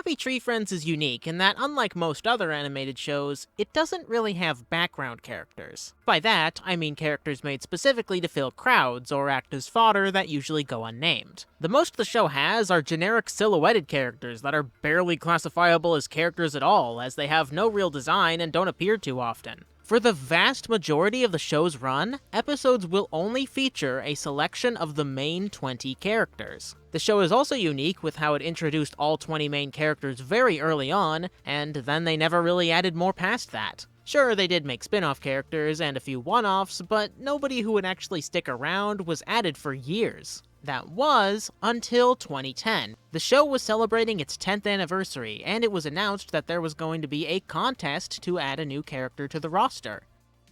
Happy Tree Friends is unique in that, unlike most other animated shows, it doesn't really have background characters. By that, I mean characters made specifically to fill crowds or act as fodder that usually go unnamed. The most the show has are generic silhouetted characters that are barely classifiable as characters at all, as they have no real design and don't appear too often. For the vast majority of the show's run, episodes will only feature a selection of the main 20 characters. The show is also unique with how it introduced all 20 main characters very early on, and then they never really added more past that. Sure, they did make spin-off characters and a few one-offs, but nobody who would actually stick around was added for years. That was until 2010. The show was celebrating its 10th anniversary, and it was announced that there was going to be a contest to add a new character to the roster.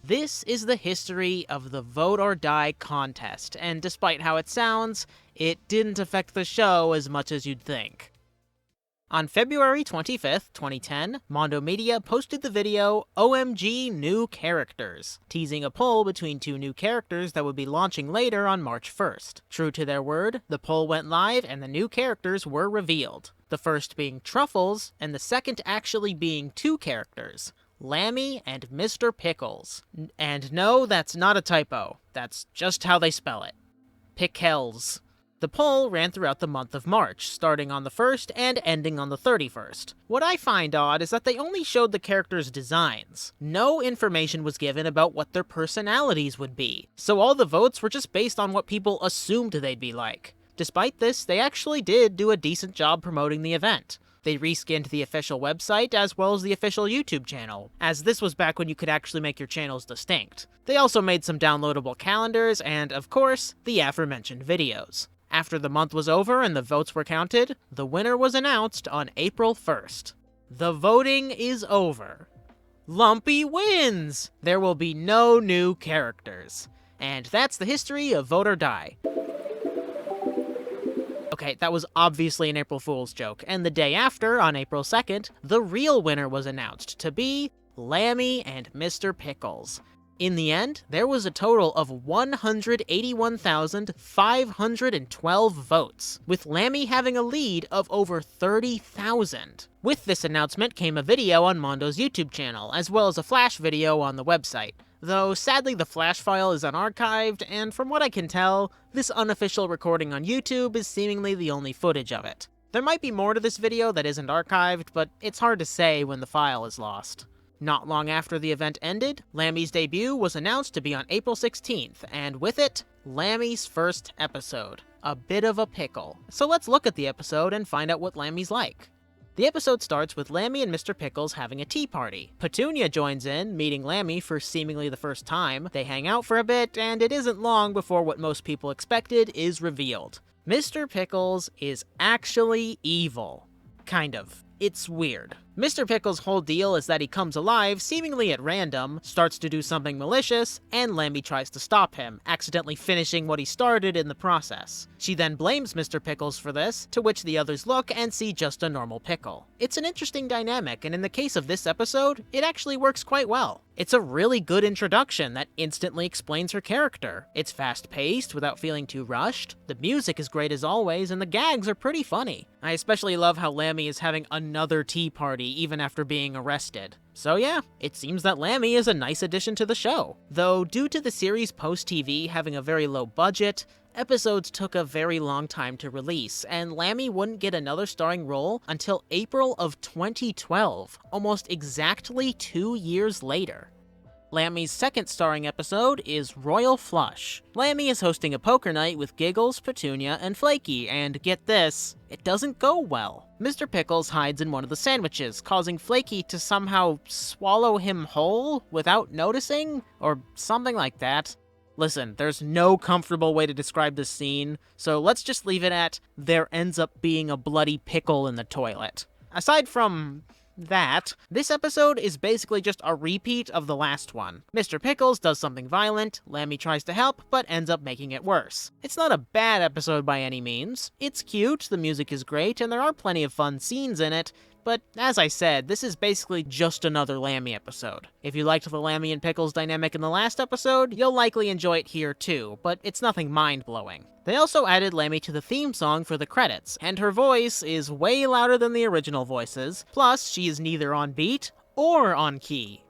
This is the history of the Vote or Die contest, and despite how it sounds, it didn't affect the show as much as you'd think. On February 25th, 2010, Mondo Media posted the video OMG New Characters, teasing a poll between two new characters that would be launching later on March 1st. True to their word, the poll went live and the new characters were revealed. The first being Truffles, and the second actually being two characters, Lammy and Mr. Pickles. And no, that's not a typo. That's just how they spell it. Pickels. The poll ran throughout the month of March, starting on the 1st and ending on the 31st. What I find odd is that they only showed the characters' designs. No information was given about what their personalities would be, so all the votes were just based on what people assumed they'd be like. Despite this, they actually did do a decent job promoting the event. They reskinned the official website as well as the official YouTube channel, as this was back when you could actually make your channels distinct. They also made some downloadable calendars and, of course, the aforementioned videos. After the month was over and the votes were counted, the winner was announced on April 1st. The voting is over. Lumpy wins! There will be no new characters. And that's the history of Vote or Die. Okay, that was obviously an April Fool's joke, and the day after, on April 2nd, the real winner was announced to be Lammy and Mr. Pickles. In the end, there was a total of 181,512 votes, with Lammy having a lead of over 30,000. With this announcement came a video on Mondo's YouTube channel, as well as a flash video on the website. Though sadly the flash file is unarchived, and from what I can tell, this unofficial recording on YouTube is seemingly the only footage of it. There might be more to this video that isn't archived, but it's hard to say when the file is lost. Not long after the event ended, Lammy's debut was announced to be on April 16th, and with it, Lammy's first episode. A bit of a pickle. So let's look at the episode and find out what Lammy's like. The episode starts with Lammy and Mr. Pickles having a tea party. Petunia joins in, meeting Lammy for seemingly the first time. They hang out for a bit, and it isn't long before what most people expected is revealed. Mr. Pickles is actually evil. Kind of. It's weird. Mr. Pickles' whole deal is that he comes alive seemingly at random, starts to do something malicious, and Lammy tries to stop him, accidentally finishing what he started in the process. She then blames Mr. Pickles for this, to which the others look and see just a normal pickle. It's an interesting dynamic, and in the case of this episode, it actually works quite well. It's a really good introduction that instantly explains her character. It's fast-paced without feeling too rushed, the music is great as always, and the gags are pretty funny. I especially love how Lammy is having another tea party even after being arrested. So yeah, it seems that Lammy is a nice addition to the show. Though due to the series post-TV having a very low budget, episodes took a very long time to release, and Lammy wouldn't get another starring role until April of 2012, almost exactly 2 years later. Lammy's second starring episode is Royal Flush. Lammy is hosting a poker night with Giggles, Petunia, and Flaky, and get this, it doesn't go well. Mr. Pickles hides in one of the sandwiches, causing Flaky to somehow swallow him whole without noticing, or something like that. Listen, there's no comfortable way to describe this scene, so let's just leave it at, there ends up being a bloody pickle in the toilet. Aside from that, this episode is basically just a repeat of the last one. Mr. Pickles does something violent, Lammy tries to help, but ends up making it worse. It's not a bad episode by any means. It's cute, the music is great, and there are plenty of fun scenes in it, But as I said, this is basically just another Lammy episode. If you liked the Lammy and Pickles dynamic in the last episode, you'll likely enjoy it here too, but it's nothing mind-blowing. They also added Lammy to the theme song for the credits, and her voice is way louder than the original voices, plus she is neither on beat or on key.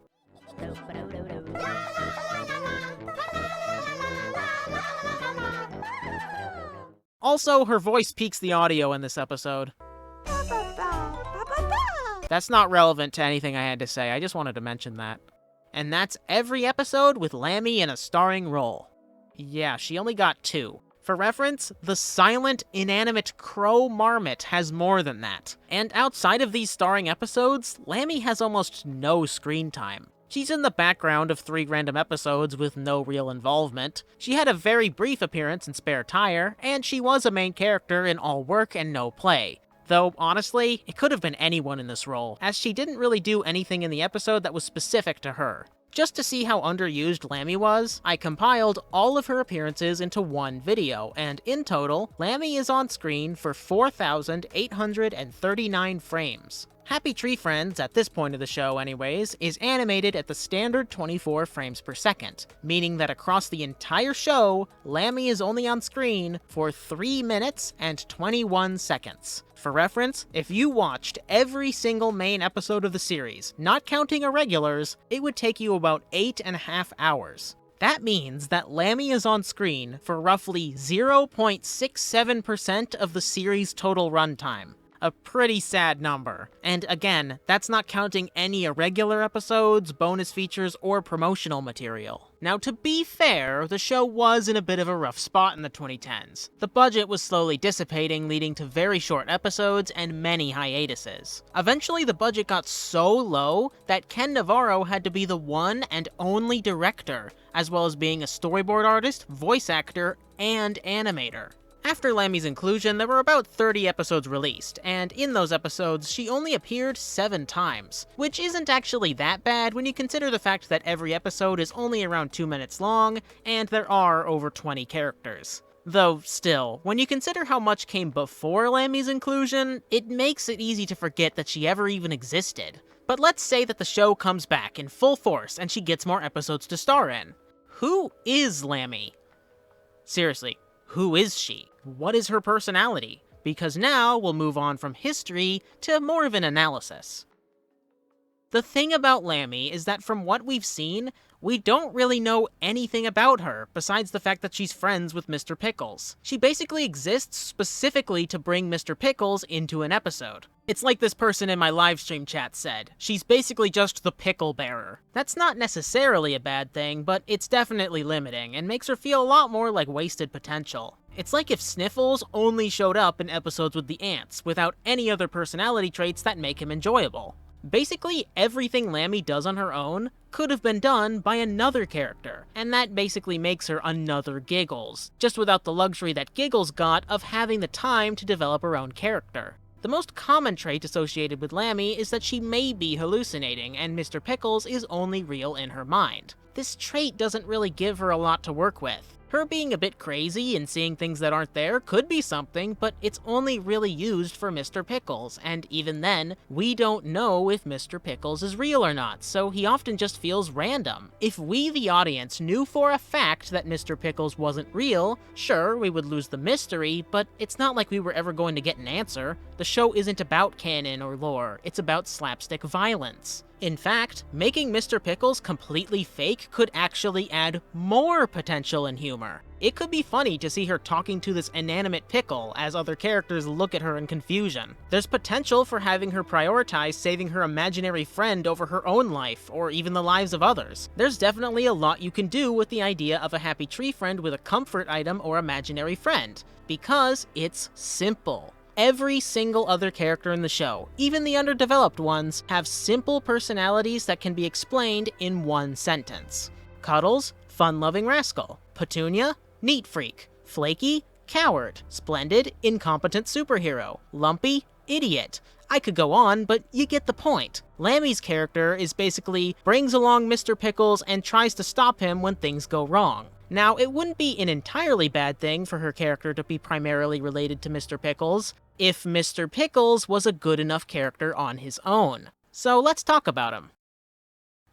Also, her voice peaks the audio in this episode. That's not relevant to anything I had to say, I just wanted to mention that. And that's every episode with Lammy in a starring role. Yeah, she only got 2. For reference, the silent, inanimate crow marmot has more than that. And outside of these starring episodes, Lammy has almost no screen time. She's in the background of 3 random episodes with no real involvement. She had a very brief appearance in Spare Tire, and she was a main character in All Work and No Play. Though, honestly, it could have been anyone in this role, as she didn't really do anything in the episode that was specific to her. Just to see how underused Lammy was, I compiled all of her appearances into one video, and in total, Lammy is on screen for 4,839 frames. Happy Tree Friends, at this point of the show anyways, is animated at the standard 24 frames per second, meaning that across the entire show, Lammy is only on screen for 3 minutes and 21 seconds. For reference, if you watched every single main episode of the series, not counting irregulars, it would take you about 8.5 hours. That means that Lammy is on screen for roughly 0.67% of the series' total runtime. A pretty sad number. And again, that's not counting any irregular episodes, bonus features, or promotional material. Now, to be fair, the show was in a bit of a rough spot in the 2010s. The budget was slowly dissipating, leading to very short episodes and many hiatuses. Eventually, the budget got so low that Ken Navarro had to be the one and only director, as well as being a storyboard artist, voice actor, and animator. After Lammy's inclusion, there were about 30 episodes released, and in those episodes, she only appeared 7 times, which isn't actually that bad when you consider the fact that every episode is only around 2 minutes long, and there are over 20 characters. Though still, when you consider how much came before Lammy's inclusion, it makes it easy to forget that she ever even existed. But let's say that the show comes back in full force and she gets more episodes to star in. Who is Lammy? Seriously. Who is she? What is her personality? Because now we'll move on from history to more of an analysis. The thing about Lammy is that from what we've seen, we don't really know anything about her, besides the fact that she's friends with Mr. Pickles. She basically exists specifically to bring Mr. Pickles into an episode. It's like this person in my livestream chat said, she's basically just the pickle bearer. That's not necessarily a bad thing, but it's definitely limiting, and makes her feel a lot more like wasted potential. It's like if Sniffles only showed up in episodes with the ants, without any other personality traits that make him enjoyable. Basically, everything Lammy does on her own could have been done by another character, and that basically makes her another Giggles, just without the luxury that Giggles got of having the time to develop her own character. The most common trait associated with Lammy is that she may be hallucinating, and Mr. Pickles is only real in her mind. This trait doesn't really give her a lot to work with. Her being a bit crazy and seeing things that aren't there could be something, but it's only really used for Mr. Pickles, and even then, we don't know if Mr. Pickles is real or not, so he often just feels random. If we, the audience, knew for a fact that Mr. Pickles wasn't real, sure, we would lose the mystery, but it's not like we were ever going to get an answer. The show isn't about canon or lore, it's about slapstick violence. In fact, making Mr. Pickles completely fake could actually add more potential and humor. It could be funny to see her talking to this inanimate pickle as other characters look at her in confusion. There's potential for having her prioritize saving her imaginary friend over her own life, or even the lives of others. There's definitely a lot you can do with the idea of a happy tree friend with a comfort item or imaginary friend, because it's simple. Every single other character in the show, even the underdeveloped ones, have simple personalities that can be explained in one sentence. Cuddles, fun-loving rascal. Petunia, neat freak. Flaky, coward. Splendid, incompetent superhero. Lumpy, idiot. I could go on, but you get the point. Lammy's character is basically brings along Mr. Pickles and tries to stop him when things go wrong. Now, it wouldn't be an entirely bad thing for her character to be primarily related to Mr. Pickles, if Mr. Pickles was a good enough character on his own. So let's talk about him.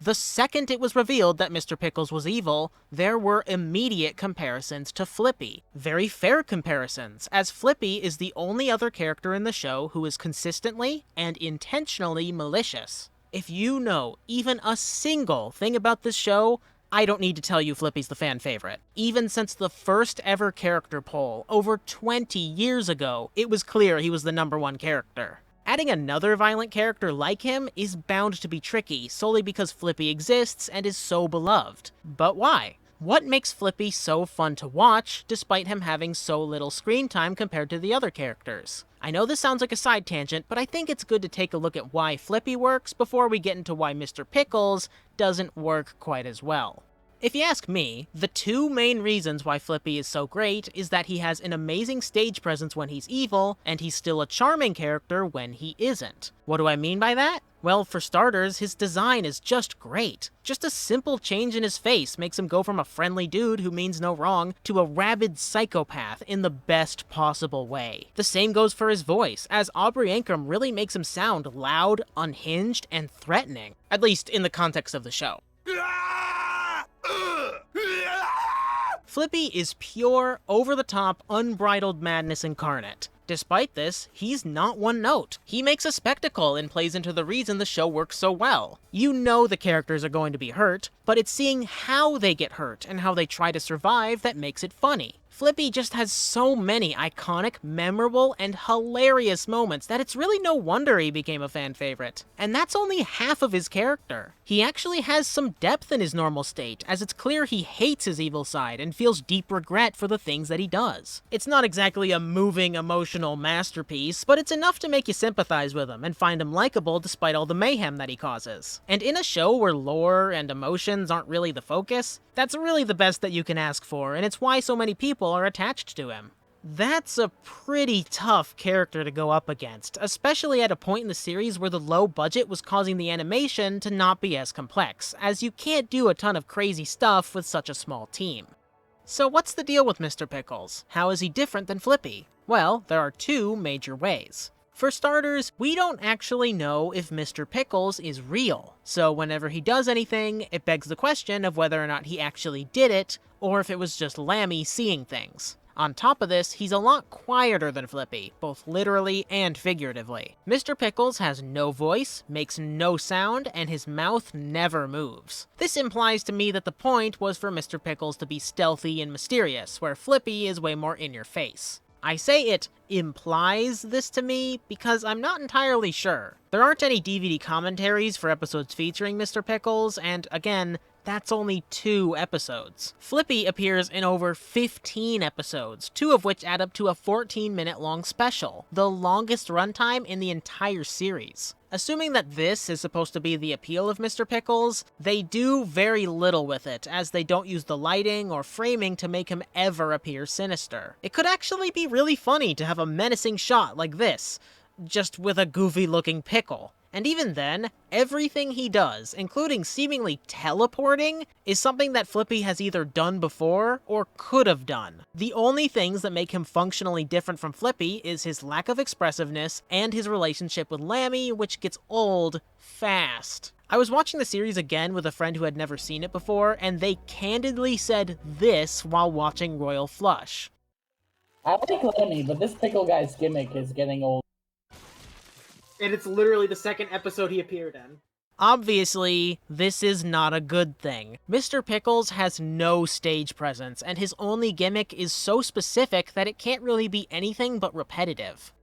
The second it was revealed that Mr. Pickles was evil, there were immediate comparisons to Flippy. Very fair comparisons, as Flippy is the only other character in the show who is consistently and intentionally malicious. If you know even a single thing about this show, I don't need to tell you Flippy's the fan favorite. Even since the first ever character poll, over 20 years ago, it was clear he was the #1 character. Adding another violent character like him is bound to be tricky, solely because Flippy exists and is so beloved. But why? What makes Flippy so fun to watch, despite him having so little screen time compared to the other characters? I know this sounds like a side tangent, but I think it's good to take a look at why Flippy works before we get into why Mr. Pickles doesn't work quite as well. If you ask me, the two main reasons why Flippy is so great is that he has an amazing stage presence when he's evil, and he's still a charming character when he isn't. What do I mean by that? Well, for starters, his design is just great. Just a simple change in his face makes him go from a friendly dude who means no wrong to a rabid psychopath in the best possible way. The same goes for his voice, as Aubrey Ankrum really makes him sound loud, unhinged, and threatening. At least in the context of the show. Flippy is pure, over-the-top, unbridled madness incarnate. Despite this, he's not one note. He makes a spectacle and plays into the reason the show works so well. You know the characters are going to be hurt, but it's seeing how they get hurt and how they try to survive that makes it funny. Flippy just has so many iconic, memorable, and hilarious moments that it's really no wonder he became a fan favorite. And that's only half of his character. He actually has some depth in his normal state, as it's clear he hates his evil side and feels deep regret for the things that he does. It's not exactly a moving, emotional masterpiece, but it's enough to make you sympathize with him and find him likable despite all the mayhem that he causes. And in a show where lore and emotions aren't really the focus, that's really the best that you can ask for, and it's why so many people are attached to him. That's a pretty tough character to go up against, especially at a point in the series where the low budget was causing the animation to not be as complex, as you can't do a ton of crazy stuff with such a small team. So what's the deal with Mr. Pickles? How is he different than Flippy? Well, there are two major ways. For starters, we don't actually know if Mr. Pickles is real, so whenever he does anything, it begs the question of whether or not he actually did it, or if it was just Lammy seeing things. On top of this, he's a lot quieter than Flippy, both literally and figuratively. Mr. Pickles has no voice, makes no sound, and his mouth never moves. This implies to me that the point was for Mr. Pickles to be stealthy and mysterious, where Flippy is way more in your face. I say it implies this to me because I'm not entirely sure. There aren't any DVD commentaries for episodes featuring Mr. Pickles, and again, that's only 2 episodes. Flippy appears in over 15 episodes, 2 of which add up to a 14-minute long special, the longest runtime in the entire series. Assuming that this is supposed to be the appeal of Mr. Pickles, they do very little with it, as they don't use the lighting or framing to make him ever appear sinister. It could actually be really funny to have a menacing shot like this, just with a goofy-looking pickle. And even then, everything he does, including seemingly teleporting, is something that Flippy has either done before or could have done. The only things that make him functionally different from Flippy is his lack of expressiveness and his relationship with Lammy, which gets old fast. I was watching the series again with a friend who had never seen it before, and they candidly said this while watching Royal Flush. I like Lammy, but this pickle guy's gimmick is getting old. And it's literally the second episode he appeared in. Obviously, this is not a good thing. Mr. Pickles has no stage presence, and his only gimmick is so specific that it can't really be anything but repetitive.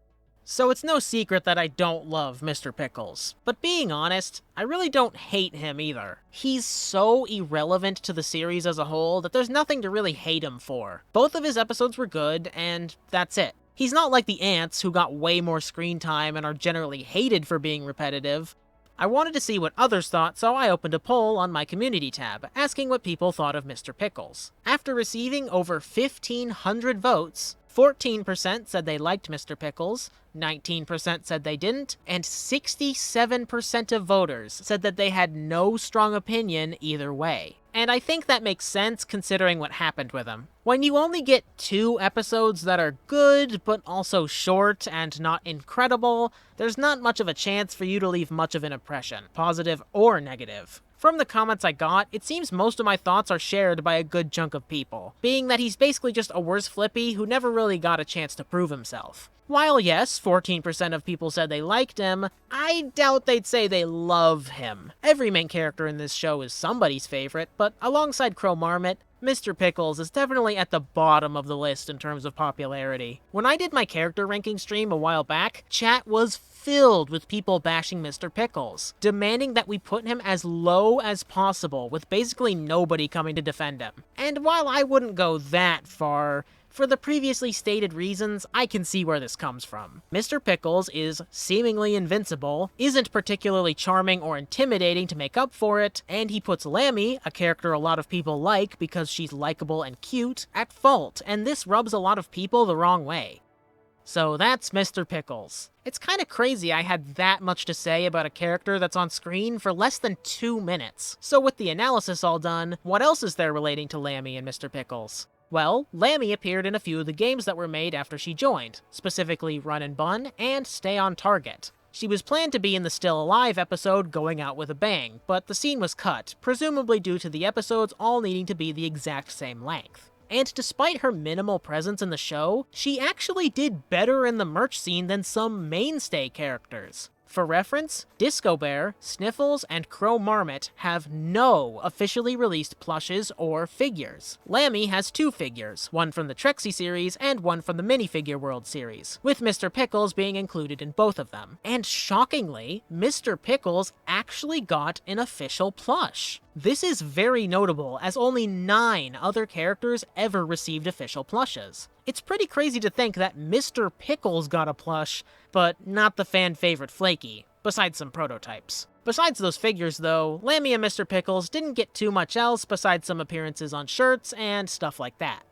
So it's no secret that I don't love Mr. Pickles. But being honest, I really don't hate him either. He's so irrelevant to the series as a whole that there's nothing to really hate him for. Both of his episodes were good, and that's it. He's not like the ants, who got way more screen time and are generally hated for being repetitive. I wanted to see what others thought, so I opened a poll on my community tab, asking what people thought of Mr. Pickles. After receiving over 1,500 votes, 14% said they liked Mr. Pickles, 19% said they didn't, and 67% of voters said that they had no strong opinion either way. And I think that makes sense considering what happened with him. When you only get 2 episodes that are good, but also short and not incredible, there's not much of a chance for you to leave much of an impression, positive or negative. From the comments I got, it seems most of my thoughts are shared by a good chunk of people, being that he's basically just a worse Flippy who never really got a chance to prove himself. While yes, 14% of people said they liked him, I doubt they'd say they love him. Every main character in this show is somebody's favorite, but alongside Crow Marmot, Mr. Pickles is definitely at the bottom of the list in terms of popularity. When I did my character ranking stream a while back, chat was filled with people bashing Mr. Pickles, demanding that we put him as low as possible, with basically nobody coming to defend him. And while I wouldn't go that far, for the previously stated reasons, I can see where this comes from. Mr. Pickles is seemingly invincible, isn't particularly charming or intimidating to make up for it, and he puts Lammy, a character a lot of people like because she's likable and cute, at fault, and this rubs a lot of people the wrong way. So that's Mr. Pickles. It's kinda crazy I had that much to say about a character that's on screen for less than 2 minutes. So with the analysis all done, what else is there relating to Lammy and Mr. Pickles? Well, Lammy appeared in a few of the games that were made after she joined, specifically Run and Bun and Stay on Target. She was planned to be in the Still Alive episode Going Out with a Bang, but the scene was cut, presumably due to the episodes all needing to be the exact same length. And despite her minimal presence in the show, she actually did better in the merch scene than some mainstay characters. For reference, Disco Bear, Sniffles, and Crow Marmot have no officially released plushes or figures. Lammy has 2 figures, one from the Trixie series and one from the Minifigure World series, with Mr. Pickles being included in both of them. And shockingly, Mr. Pickles actually got an official plush. This is very notable, as only 9 other characters ever received official plushes. It's pretty crazy to think that Mr. Pickles got a plush, but not the fan-favorite Flaky, besides some prototypes. Besides those figures, though, Lammy and Mr. Pickles didn't get too much else besides some appearances on shirts and stuff like that.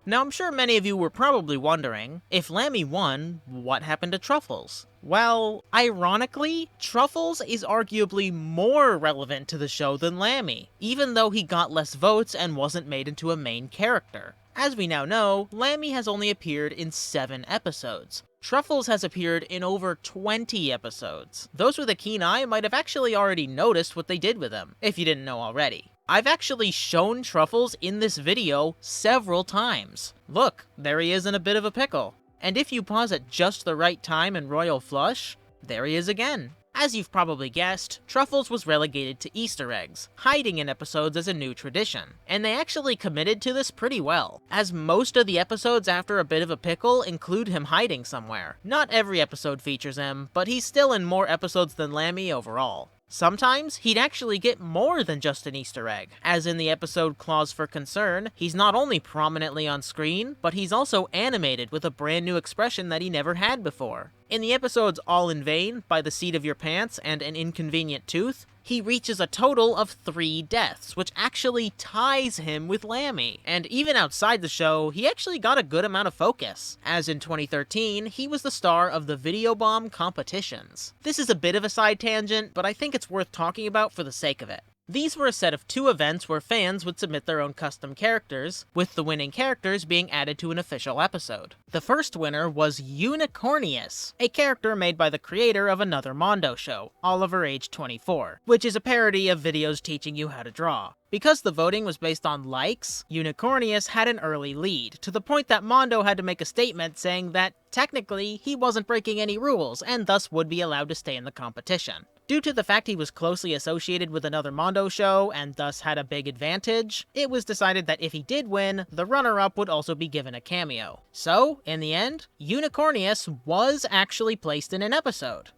Now, I'm sure many of you were probably wondering, if Lammy won, what happened to Truffles? Well, ironically, Truffles is arguably more relevant to the show than Lammy, even though he got less votes and wasn't made into a main character. As we now know, Lammy has only appeared in 7 episodes. Truffles has appeared in over 20 episodes. Those with a keen eye might have actually already noticed what they did with him, if you didn't know already. I've actually shown Truffles in this video several times. Look, there he is in a bit of a pickle. And if you pause at just the right time in Royal Flush, there he is again. As you've probably guessed, Truffles was relegated to Easter eggs, hiding in episodes as a new tradition. And they actually committed to this pretty well, as most of the episodes after a bit of a pickle include him hiding somewhere. Not every episode features him, but he's still in more episodes than Lammy overall. Sometimes, he'd actually get more than just an Easter egg. As in the episode Clause for Concern, he's not only prominently on screen, but he's also animated with a brand new expression that he never had before. In the episodes All in Vain, By the Seat of Your Pants, and An Inconvenient Tooth, he reaches a total of 3 deaths, which actually ties him with Lammy. And even outside the show, he actually got a good amount of focus, as in 2013, he was the star of the Video Bomb competitions. This is a bit of a side tangent, but I think it's worth talking about for the sake of it. These were a set of 2 events where fans would submit their own custom characters, with the winning characters being added to an official episode. The first winner was Unicornius, a character made by the creator of another Mondo show, Oliver Age 24, which is a parody of videos teaching you how to draw. Because the voting was based on likes, Unicornius had an early lead, to the point that Mondo had to make a statement saying that, technically, he wasn't breaking any rules, and thus would be allowed to stay in the competition. Due to the fact he was closely associated with another Mondo show, and thus had a big advantage, it was decided that if he did win, the runner-up would also be given a cameo. So, in the end, Unicornius was actually placed in an episode.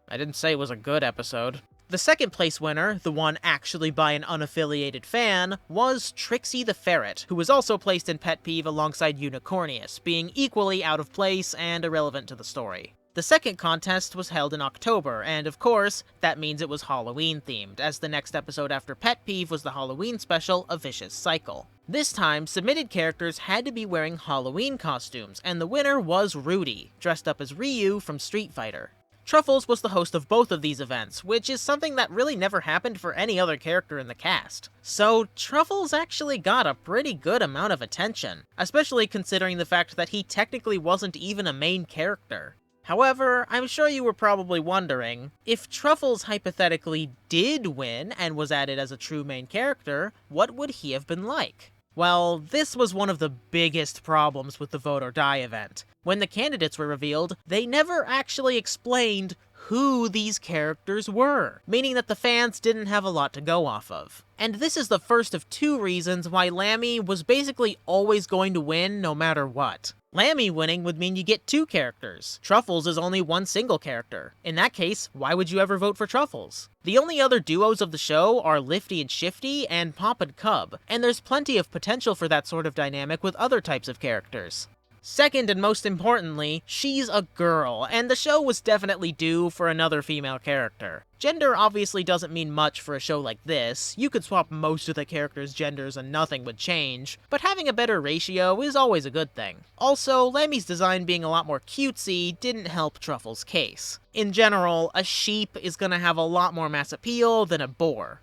I didn't say it was a good episode. The second place winner, the one actually by an unaffiliated fan, was Trixie the Ferret, who was also placed in Pet Peeve alongside Unicornius, being equally out of place and irrelevant to the story. The second contest was held in October, and of course, that means it was Halloween-themed, as the next episode after Pet Peeve was the Halloween special, A Vicious Cycle. This time, submitted characters had to be wearing Halloween costumes, and the winner was Rudy, dressed up as Ryu from Street Fighter. Truffles was the host of both of these events, which is something that really never happened for any other character in the cast. So Truffles actually got a pretty good amount of attention, especially considering the fact that he technically wasn't even a main character. However, I'm sure you were probably wondering, if Truffles hypothetically did win and was added as a true main character, what would he have been like? Well, this was one of the biggest problems with the Vote or Die event. When the candidates were revealed, they never actually explained who these characters were, meaning that the fans didn't have a lot to go off of. And this is the first of two reasons why Lammy was basically always going to win no matter what. Lammy winning would mean you get two characters. Truffles is only one single character. In that case, why would you ever vote for Truffles? The only other duos of the show are Lifty and Shifty and Pop and Cub, and there's plenty of potential for that sort of dynamic with other types of characters. Second, and most importantly, she's a girl, and the show was definitely due for another female character. Gender obviously doesn't mean much for a show like this. You could swap most of the characters' genders and nothing would change, but having a better ratio is always a good thing. Also, Lammy's design being a lot more cutesy didn't help Truffles' case. In general, a sheep is gonna have a lot more mass appeal than a boar.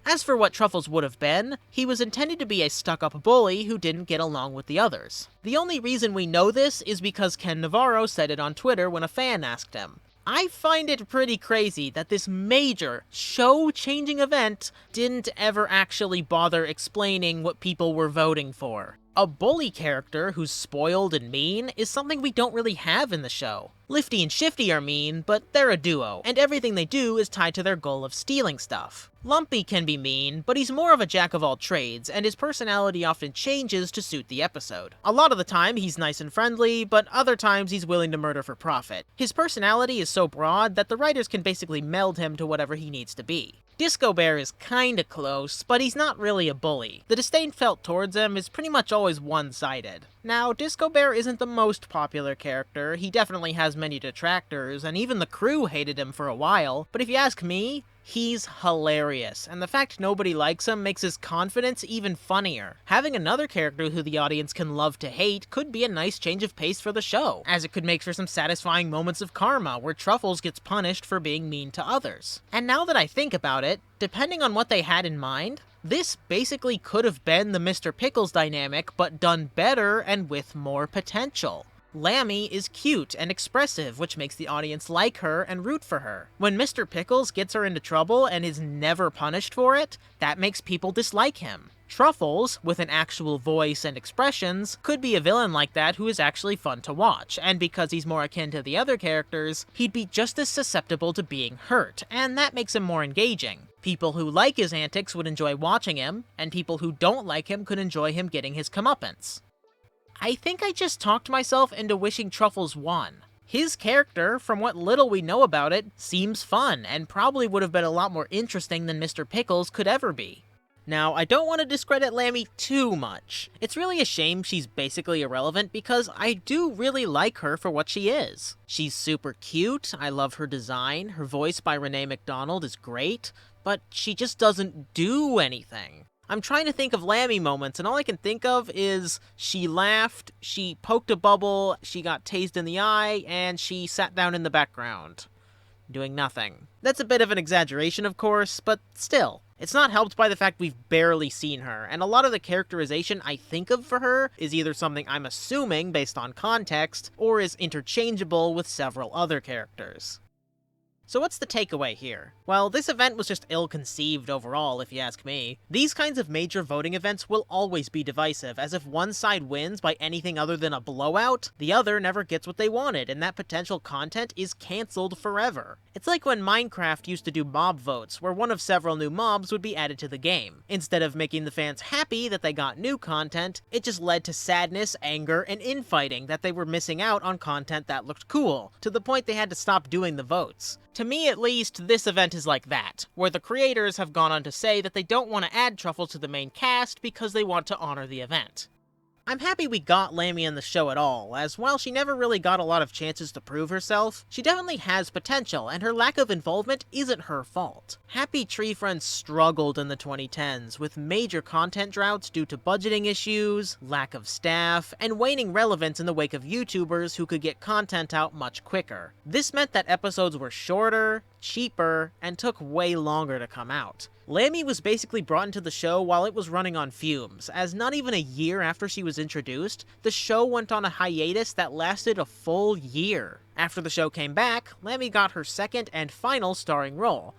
As for what Truffles would have been, he was intended to be a stuck-up bully who didn't get along with the others. The only reason we know this is because Ken Navarro said it on Twitter when a fan asked him. I find it pretty crazy that this major, show-changing event didn't ever actually bother explaining what people were voting for. A bully character who's spoiled and mean is something we don't really have in the show. Lifty and Shifty are mean, but they're a duo, and everything they do is tied to their goal of stealing stuff. Lumpy can be mean, but he's more of a jack-of-all-trades, and his personality often changes to suit the episode. A lot of the time, he's nice and friendly, but other times he's willing to murder for profit. His personality is so broad that the writers can basically meld him to whatever he needs to be. Disco Bear is kinda close, but he's not really a bully. The disdain felt towards him is pretty much always one-sided. Now, Disco Bear isn't the most popular character, he definitely has many detractors, and even the crew hated him for a while, but if you ask me, he's hilarious, and the fact nobody likes him makes his confidence even funnier. Having another character who the audience can love to hate could be a nice change of pace for the show, as it could make for some satisfying moments of karma where Truffles gets punished for being mean to others. And now that I think about it, depending on what they had in mind, this basically could have been the Mr. Pickles dynamic, but done better and with more potential. Lammy is cute and expressive, which makes the audience like her and root for her. When Mr. Pickles gets her into trouble and is never punished for it, that makes people dislike him. Truffles, with an actual voice and expressions, could be a villain like that who is actually fun to watch, and because he's more akin to the other characters, he'd be just as susceptible to being hurt, and that makes him more engaging. People who like his antics would enjoy watching him, and people who don't like him could enjoy him getting his comeuppance. I think I just talked myself into wishing Truffles won. His character, from what little we know about it, seems fun, and probably would have been a lot more interesting than Mr. Pickles could ever be. Now, I don't want to discredit Lammy too much. It's really a shame she's basically irrelevant because I do really like her for what she is. She's super cute, I love her design, her voice by Renee McDonald is great, but she just doesn't do anything. I'm trying to think of Lammy moments, and all I can think of is she laughed, she poked a bubble, she got tased in the eye, and she sat down in the background, doing nothing. That's a bit of an exaggeration, of course, but still. It's not helped by the fact we've barely seen her, and a lot of the characterization I think of for her is either something I'm assuming based on context, or is interchangeable with several other characters. So what's the takeaway here? Well, this event was just ill-conceived overall, if you ask me. These kinds of major voting events will always be divisive, as if one side wins by anything other than a blowout, the other never gets what they wanted, and that potential content is cancelled forever. It's like when Minecraft used to do mob votes, where one of several new mobs would be added to the game. Instead of making the fans happy that they got new content, it just led to sadness, anger, and infighting that they were missing out on content that looked cool, to the point they had to stop doing the votes. To me, at least, this event is like that, where the creators have gone on to say that they don't want to add Truffles to the main cast because they want to honor the event. I'm happy we got Lammy in the show at all, as while she never really got a lot of chances to prove herself, she definitely has potential, and her lack of involvement isn't her fault. Happy Tree Friends struggled in the 2010s, with major content droughts due to budgeting issues, lack of staff, and waning relevance in the wake of YouTubers who could get content out much quicker. This meant that episodes were shorter, cheaper, and took way longer to come out. Lammy was basically brought into the show while it was running on fumes, as not even a year after she was introduced, the show went on a hiatus that lasted a full year. After the show came back, Lammy got her second and final starring role.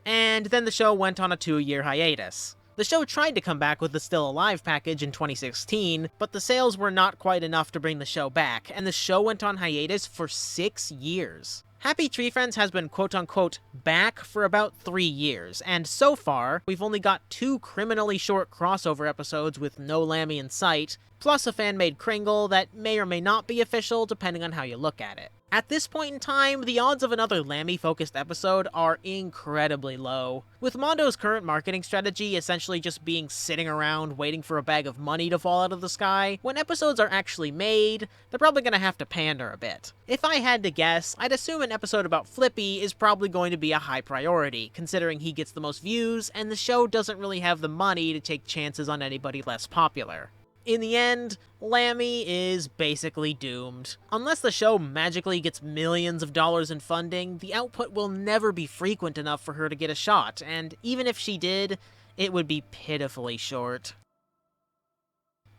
And then the show went on a 2-year hiatus. The show tried to come back with the Still Alive package in 2016, but the sales were not quite enough to bring the show back, and the show went on hiatus for 6 years. Happy Tree Friends has been quote-unquote back for about 3 years, and so far, we've only got 2 criminally short crossover episodes with no Lammy in sight, plus a fan-made Kringle that may or may not be official depending on how you look at it. At this point in time, the odds of another Lammy-focused episode are incredibly low. With Mondo's current marketing strategy essentially just being sitting around waiting for a bag of money to fall out of the sky, when episodes are actually made, they're probably gonna have to pander a bit. If I had to guess, I'd assume an episode about Flippy is probably going to be a high priority, considering he gets the most views, and the show doesn't really have the money to take chances on anybody less popular. In the end, Lammy is basically doomed. Unless the show magically gets millions of dollars in funding, the output will never be frequent enough for her to get a shot, and even if she did, it would be pitifully short.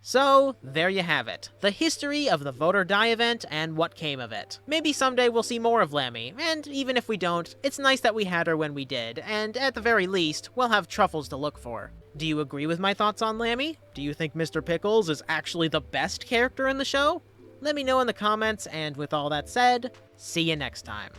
So, there you have it. The history of the Vote or Die event and what came of it. Maybe someday we'll see more of Lammy, and even if we don't, it's nice that we had her when we did, and at the very least, we'll have Truffles to look for. Do you agree with my thoughts on Lammy? Do you think Mr. Pickles is actually the best character in the show? Let me know in the comments, and with all that said, see you next time.